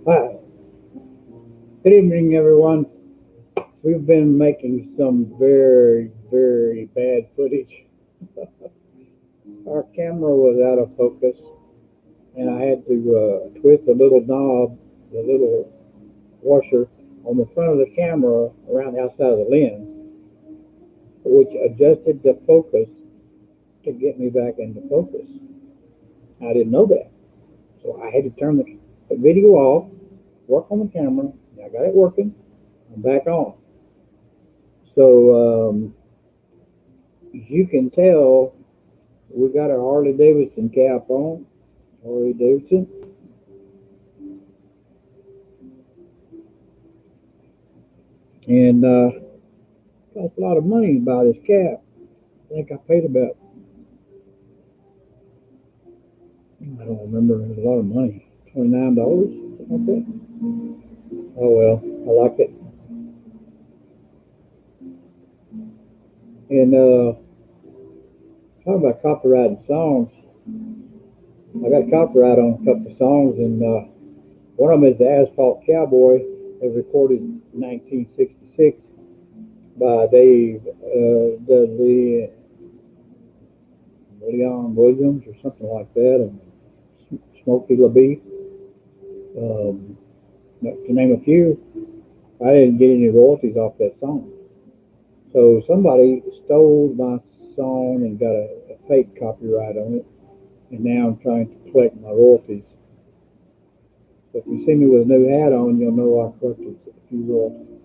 Hi, good evening, everyone. We've been making some very, very bad footage. Our camera was out of focus, and I had to twist the little knob, the little washer on the front of the camera around the outside of the lens, which adjusted the focus to get me back into focus. I didn't know that, so I had to turn the video off, work on the camera. I got it working. I'm back on. So you can tell we got our Harley Davidson cap on. Harley Davidson. And cost a lot of money to buy this cap. I think I paid about, I don't remember, it was a lot of money. $29, something like that. Oh well, I like it. And talking about copyrighted songs, I got copyright on a couple of songs, and one of them is the Asphalt Cowboy. It was recorded in 1966 by Dave Dudley, Leon Williams, or something like that, and Smokey LaBeef, to name a few. I didn't get any royalties off that song. So somebody stole my song and got a fake copyright on it, and now I'm trying to collect my royalties. So if you see me with a new hat on, you'll know I collected a few royalties.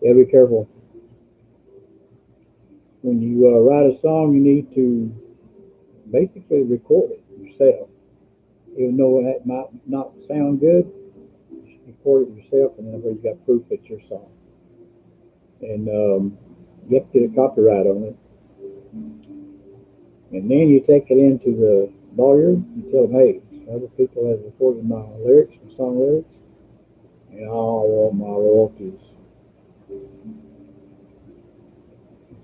Yeah, be careful. When you write a song, you need to basically record it yourself. Even though it might not sound good, record it yourself, and then you got proof it's your song. And you have to get a copyright on it. And then you take it into the lawyer. You tell them, hey, other people have recorded my lyrics, my song lyrics, and I want my royalties.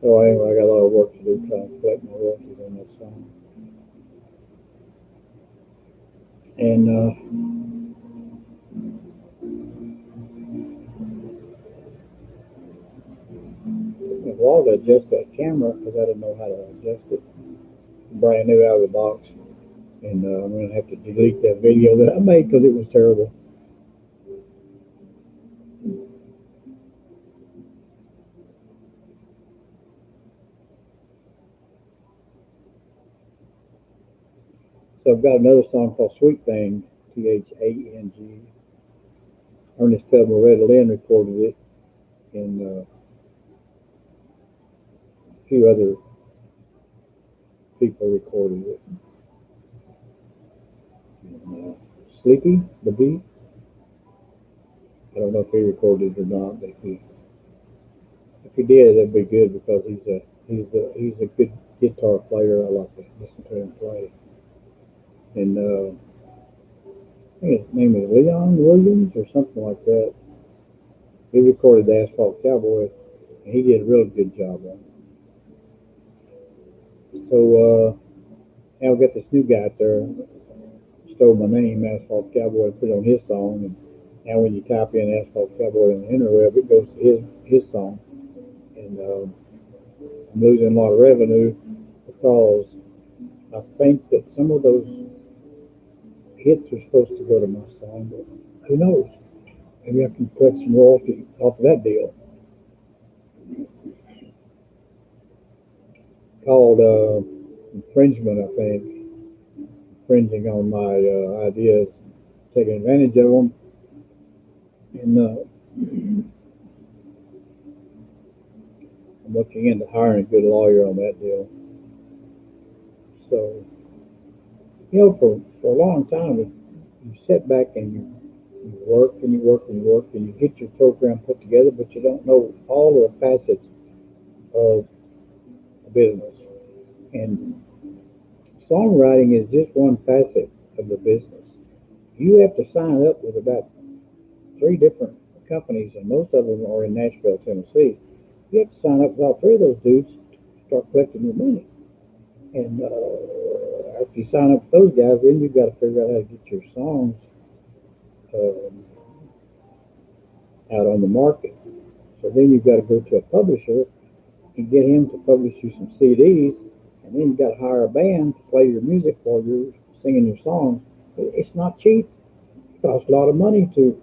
So anyway, I got a lot of work to do trying to collect my royalties on that song. And took me a while to adjust that camera because I didn't know how to adjust it. Brand new out of the box. And I'm going to have to delete that video that I made because it was terrible. So I've got another song called Sweet Thing, Thang. Ernest Tubman Red Lynn recorded it, and a few other people recorded it. And, Sleepy, the Bee, I don't know if he recorded it or not, but if he did, that'd be good because he's a good guitar player. I like to listen to him play. And I think his name is Leon Williams or something like that. He recorded the Asphalt Cowboy, and he did a really good job on it. So now we got this new guy out there stole my name, Asphalt Cowboy, and put it on his song. And now when you type in Asphalt Cowboy on the interweb, it goes to his song. And I'm losing a lot of revenue because I think that some of those hits are supposed to go to my song, but who knows? Maybe I can collect some royalty off of that deal. Called infringement, I think, infringing on my ideas, taking advantage of them. And I'm looking into hiring a good lawyer on that deal. So, for a long time, you sit back and you work and you work and you work and you get your program put together, but you don't know all the facets of a business. And songwriting is just one facet of the business. You have to sign up with about three different companies, and most of them are in Nashville, Tennessee. You have to sign up with all three of those dudes to start collecting your money. And If you sign up with those guys, then you've got to figure out how to get your songs um, out on the market. So then you've got to go to a publisher and get him to publish you some CDs, and then you've got to hire a band to play your music while you're singing your songs. It's not cheap. It costs a lot of money to,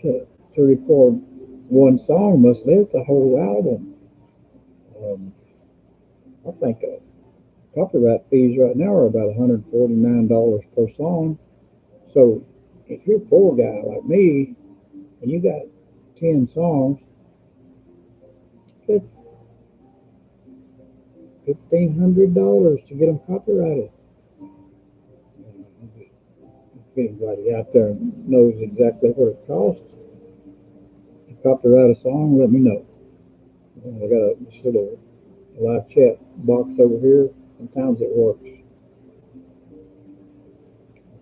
to record one song, much less a whole album. Um, I think copyright fees right now are about $149 per song. So if you're a poor guy like me and you got 10 songs, it's $1,500 to get them copyrighted. If anybody out there knows exactly what it costs to copyright a song, let me know. I got a little live chat box over here. Sometimes it works.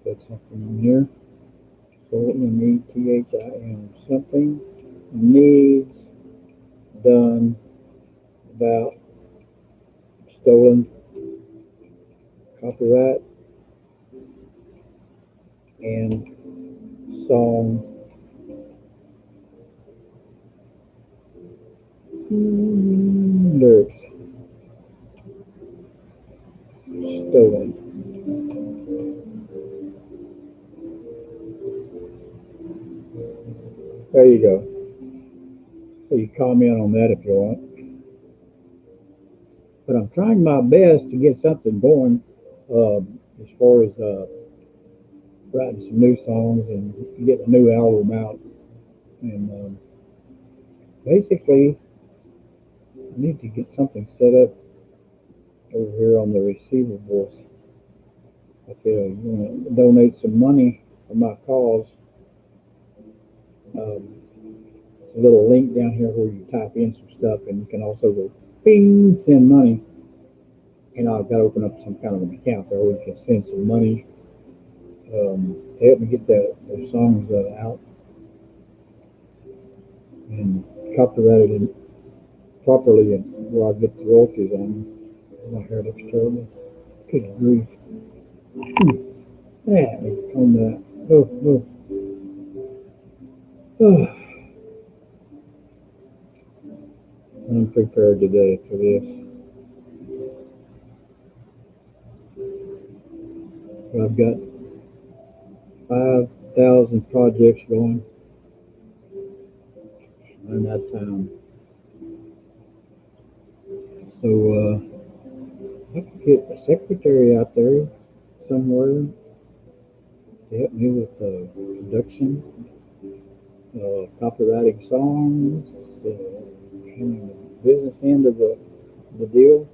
Put something in here. So METHIM. Something needs done about stolen copyright and song lyrics stolen. There you go. So you comment on that if you want. But I'm trying my best to get something going as far as writing some new songs and getting a new album out. And basically, I need to get something set up over here on the receivables. If you want to donate some money for my cause, um, a little link down here where you type in some stuff, and you can also go bing, send money. And I've got to open up some kind of an account there where you can send some money to help me get those songs out and copyrighted and properly, and where I get the royalties on them. My hair looks terrible. Good grief. Yeah, on that. Oh. I'm prepared today for this. I've got 5,000 projects going. I'm out of time. So I could get a secretary out there somewhere to help me with production, copywriting songs, handling the business end of the deal.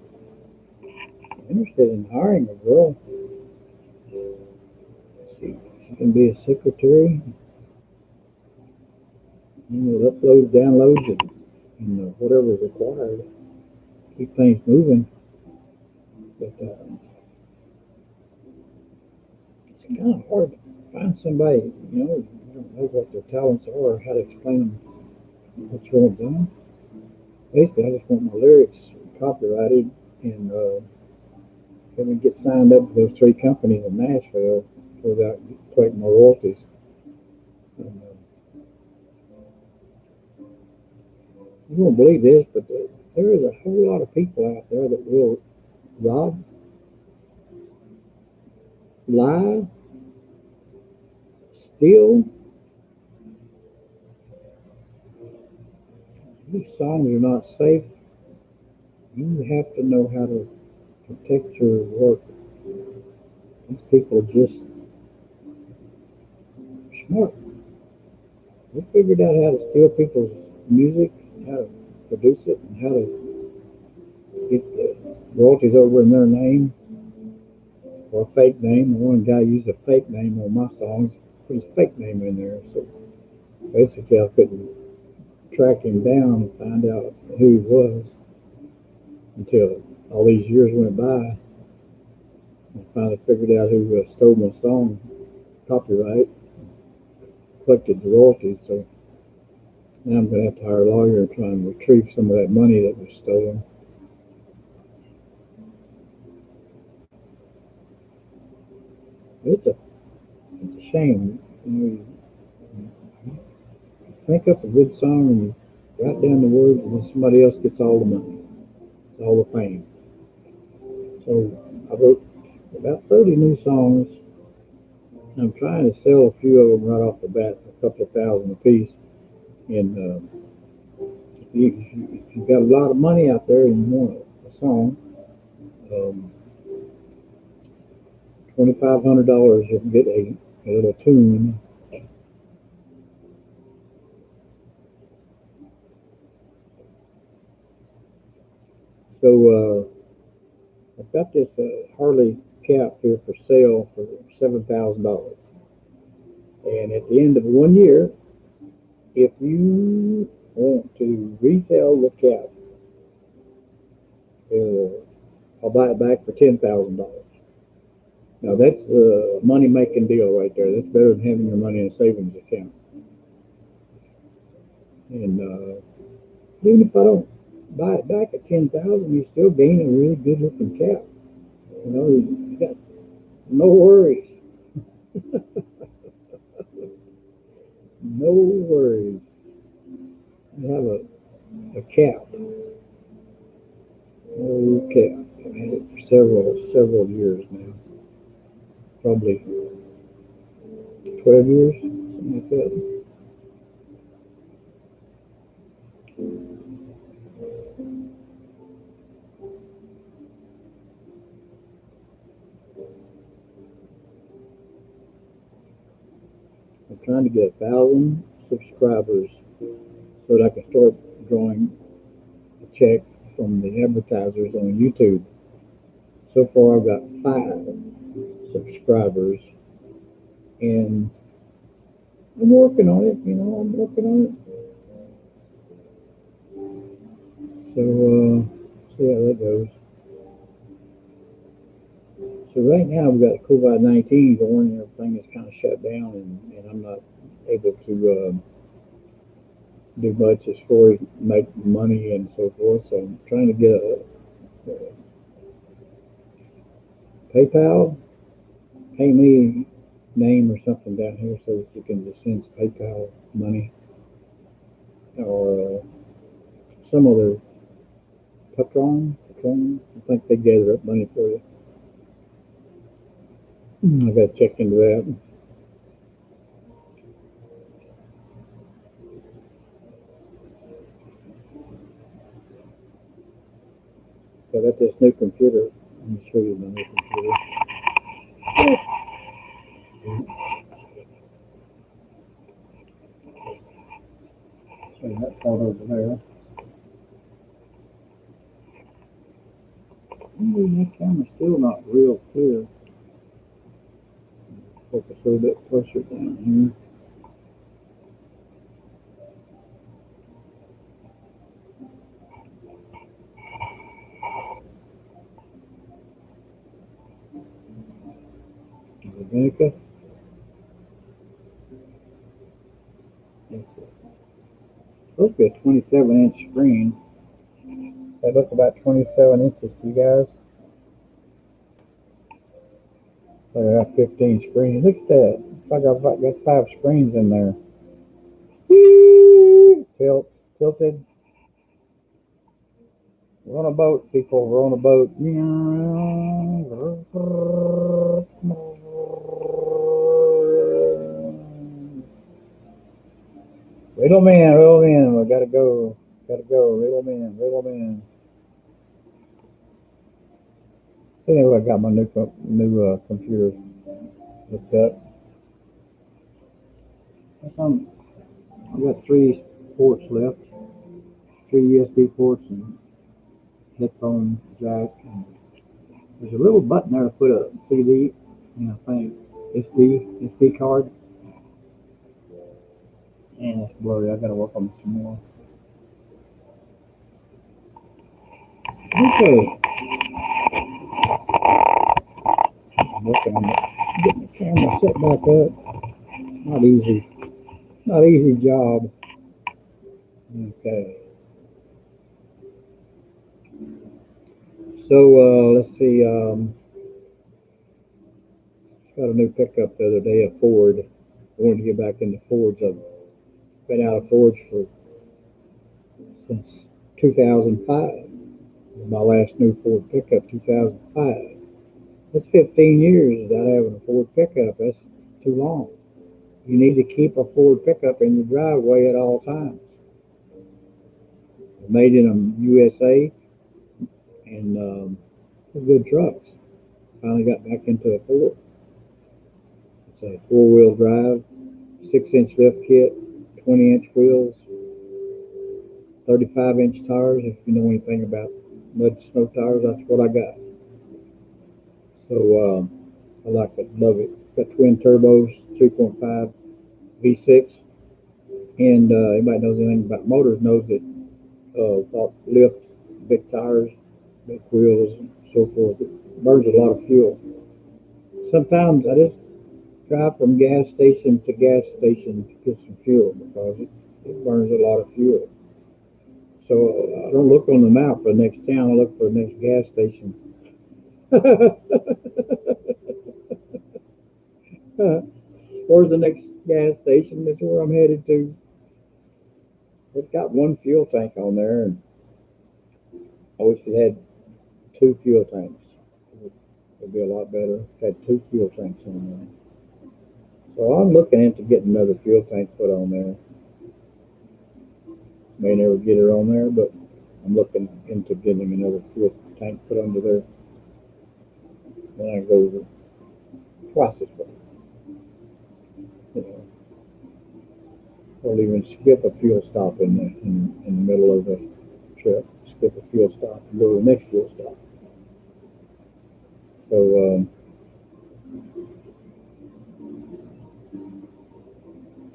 I'm interested in hiring a girl. She can be a secretary, upload, downloads, and whatever is required. Keep things moving. But it's kind of hard to find somebody, you don't know what their talents are or how to explain them what's going on. Basically, I just want my lyrics copyrighted and let me get signed up with those three companies in Nashville without collecting my royalties. And, you won't believe this, but there is a whole lot of people out there that will rob, lie, steal. These songs are not safe. You have to know how to protect your work. These people are just smart. They figured out how to steal people's music, how to produce it, and how to get the royalties over in their name or a fake name. One guy used a fake name on my songs, put his fake name in there. So basically, I couldn't track him down and find out who he was until all these years went by. I finally figured out who stole my song copyright, collected the royalties. So now I'm going to have to hire a lawyer and try and retrieve some of that money that was stolen. It's a shame. You think up a good song and you write down the words, and then somebody else gets all the money, all the fame. So I wrote about 30 new songs. I'm trying to sell a few of them right off the bat, a couple of thousand a piece. And if you've got a lot of money out there and you want a song, um, $2,500 you can get a little tune. So I've got this Harley cap here for sale for $7,000. And at the end of 1 year, if you want to resell the cap, I'll buy it back for $10,000. Now that's a money making deal right there. That's better than having your money in a savings account. And even if I don't buy it back at 10,000, you still gain a really good looking cap. You got no worries, no worries. You have a cap, no cap. I've had it for several years now, probably 12 years, something like that. I'm trying to get 1,000 subscribers so that I can start drawing a check from the advertisers on YouTube. So far, I've got 5 subscribers, and I'm working on it. I'm working on it. So, see how that goes. So right now we've got COVID-19 going, and everything is kind of shut down, and I'm not able to do much as far as make money and so forth. So I'm trying to get a PayPal, pay me name or something down here so that you can just send PayPal money or some other Patron. I think they gather up money for you. I got to check into that. So I got this new computer. Let me show you my new computer. So that part over there. That camera's still not real clear. Focus a little bit closer down here. Dominica. It's supposed to be a 27-inch screen. That looks about 27 inches to you guys. So I got 15 screens. Look at that. It's like I've got 5 screens in there. Tilted. We're on a boat, people. We're on a boat. Riddle man. We gotta go. Gotta go. Riddle man. Anyway, I got my new computer hooked up. I've got 3 ports left, 3 USB ports and headphone jack. And there's a little button there to put a CD, thing, SD card. And it's blurry. I gotta work on it some more. Okay, I'm working on it. Getting the camera set back up. Not easy. Not easy job. Okay. So let's see. Got a new pickup the other day, a Ford. I wanted to get back into Fords. I've been out of Fords for since 2005. My last new Ford pickup, 2005. That's 15 years without having a Ford pickup. That's too long. You need to keep a Ford pickup in your driveway at all times. Made in USA and good trucks. Finally got back into a Ford. It's a four-wheel drive, 6-inch lift kit, 20-inch wheels, 35-inch tires. If you know anything about mud snow tires, that's what I got. So I like it, love it. Got twin turbos, 3.5 V6, and anybody knows anything about motors knows that lift, big tires, big wheels, and so forth. It burns a lot of fuel. Sometimes I just drive from gas station to gas station to get some fuel because it burns a lot of fuel. So I don't look on the map for the next town. I look for the next gas station. Where's the next gas station? That's where I'm headed to. It's got one fuel tank on there, and I wish it had two fuel tanks. It would be a lot better if it had two fuel tanks on there. So I'm looking into getting another fuel tank put on there. May never get it on there, but I'm looking into getting another fuel tank put under there. Then I go twice as far. You know, or even skip a fuel stop in the middle of the trip. Skip a fuel stop and go to the next fuel stop. So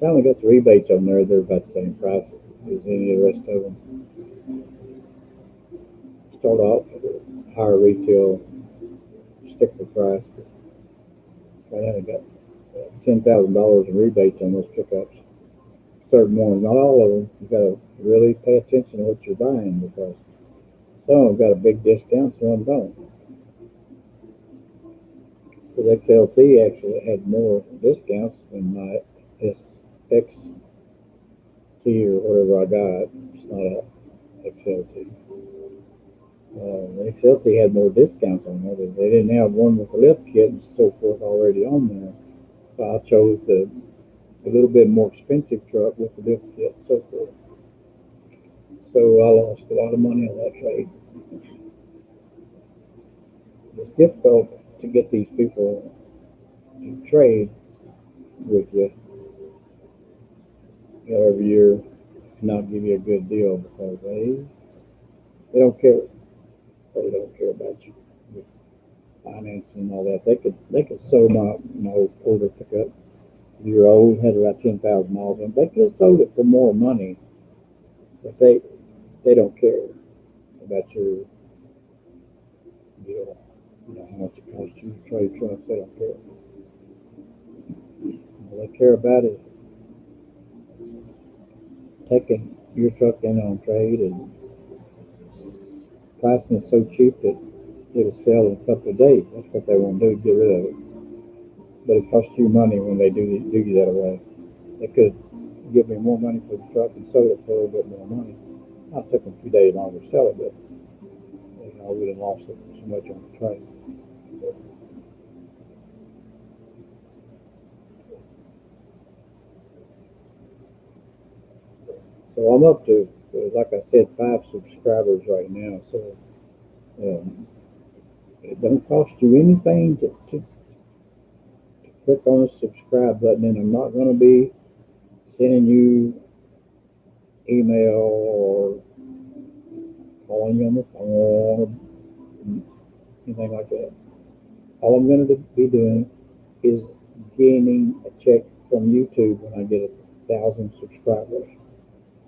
finally got the rebates on there. They're about the same price as any of the rest of them. Start off with a higher retail sticker price. But right now I got $10,000 in rebates on those pickups. Certain ones, not all of them. You got to really pay attention to what you're buying because some of them got a big discount, some of them don't. Because XLT actually had more discounts than my SXT or whatever I got. It's not a XLT. XLT had more discounts on there. They didn't have one with the lift kit and so forth already on there. So I chose a little bit more expensive truck with the lift kit and so forth. So I lost a lot of money on that trade. It's difficult to get these people to trade with you, every year, not give you a good deal because they don't care. They don't care about you with finance and all that. They could sell my older pickup, year old, had about 10,000 miles on it. They could have sold it for more money, but they don't care about your deal. You know how much it costs you to trade trucks. They don't care. All they care about is taking your truck in on trade and pricing it so cheap that it'll sell in a couple of days. That's what they want to do, get rid of it. But it costs you money when they do you that way. They could give me more money for the truck and sold it for a little bit more money. It took them a few days longer to sell it, but I would have lost it so much on the trade. So I'm up to, like I said, 5 subscribers right now. So um, it don't cost you anything to click on the subscribe button, and I'm not going to be sending you email or calling you on the phone or anything like that. All I'm going to be doing is gaining a check from YouTube when I get 1,000 subscribers.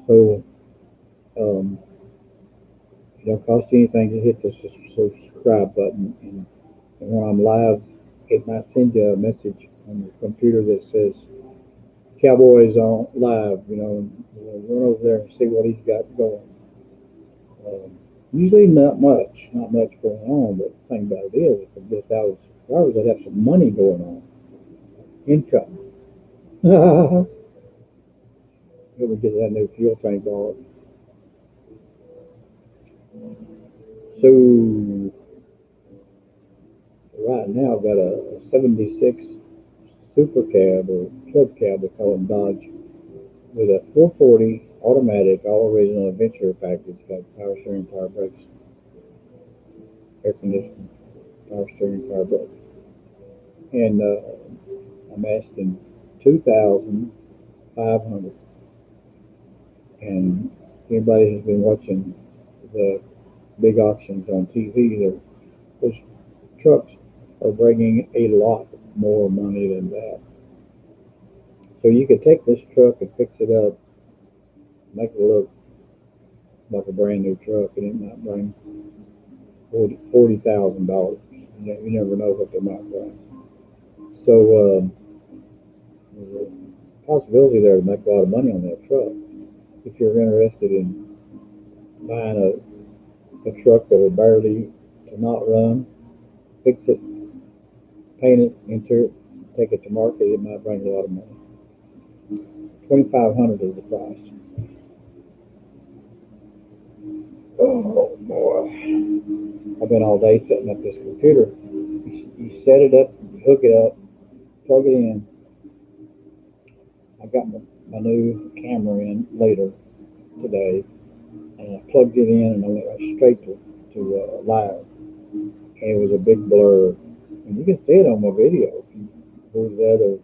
So it don't cost you anything to hit the subscribe button, and when I'm live, it might send you a message on your computer that says Cowboy's on live. Run over there and see what he's got going. Usually not much going on, but the thing about it is, if I get 1,000 subscribers, I'd have some money going on. income. It would get that new fuel tank on. So right now I've got a 76 Super Cab or Club Cab, they call them Dodge, with a 440 automatic, all original adventure package. Got power steering, power brakes, air conditioning, power steering, power brakes. And I'm asking 2,500. And anybody who's been watching the big auctions on TV, those trucks are bringing a lot more money than that. So you could take this truck and fix it up, make it look like a brand new truck, and it might bring $40,000. You never know what they might bring. So there's a possibility there to make a lot of money on that truck. If you're interested in buying a truck that will barely to not run, fix it, paint it, enter it, take it to market, it might bring a lot of money. 2,500 is the price. Oh boy. I've been all day setting up this computer. You set it up, you hook it up, plug it in. I got my new camera in later today, and I plugged it in and I went right straight to live. And it was a big blur. And you can see it on my video. If you go to the other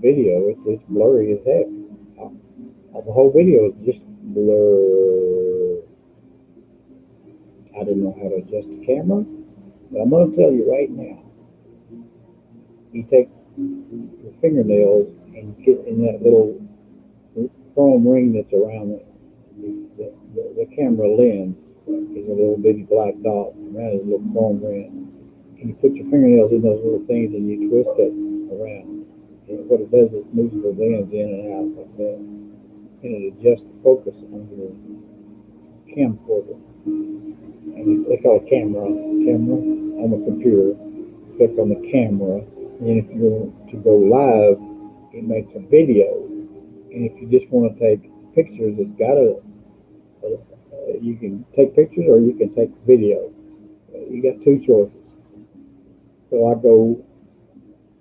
video, it's blurry as heck. The whole video is just blur. I didn't know how to adjust the camera, but I'm going to tell you right now. You take your fingernails and get in that little chrome ring that's around the camera lens. There's a little bitty black dot around it, a little chrome ring. And you put your fingernails in those little things and you twist it around. And what it does is it moves the lens in and out like that. And it adjusts the focus on your camcorder. And they call it camera on the computer. Click on the camera, and if you want to go live, it makes a video. And if you just want to take pictures, it's got you can take pictures or you can take video. You got two choices. So I go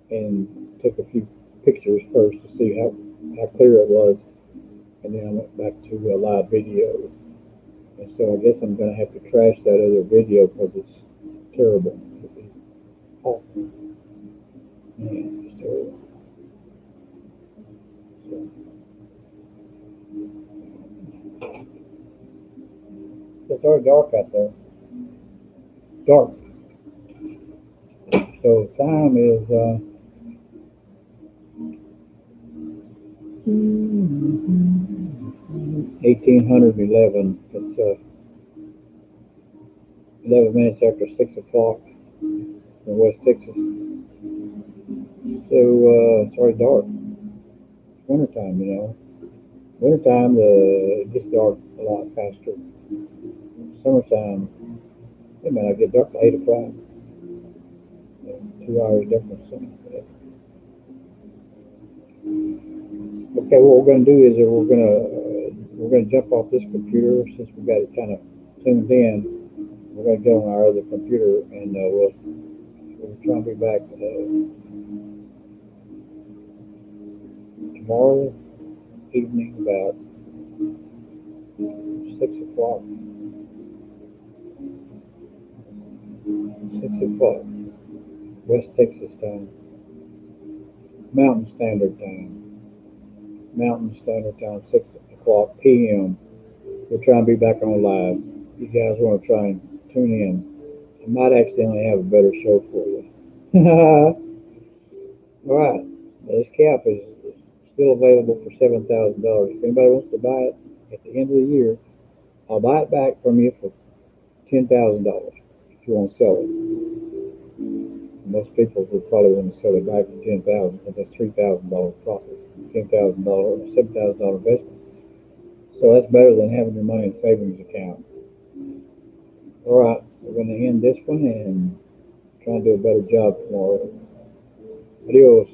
and took a few pictures first to see how clear it was, and then I went back to a live video. And so I guess I'm going to have to trash that other video because it's terrible. It's awful. Man, it's terrible. So, it's already dark out there. Dark. So time is 1811. It's 11 minutes after 6 o'clock in West Texas. So it's already dark. It's wintertime, you know. Wintertime, it gets dark a lot faster. Summertime, it may not get dark till 8 o'clock. 2 hours difference. Okay, what we're going to do is we're gonna jump off this computer since we got it kind of tuned in. We're going to get on our other computer and we'll try and be back tomorrow evening about 6 o'clock. 6 o'clock, West Texas time, Mountain Standard Time. Mountain Standard Time, 6 o'clock p.m. We'll try and be back on live. You guys want to try and tune in. I might accidentally have a better show for you. All right. This cap is still available for $7,000. If anybody wants to buy it at the end of the year, I'll buy it back from you for $10,000 if you want to sell it. Most people would probably want to sell it back for $10,000 because that's $3,000 profit. $10,000 or $7,000 investment. So that's better than having your money in a savings account. All right, we're going to end this one and try and do a better job tomorrow. Adios.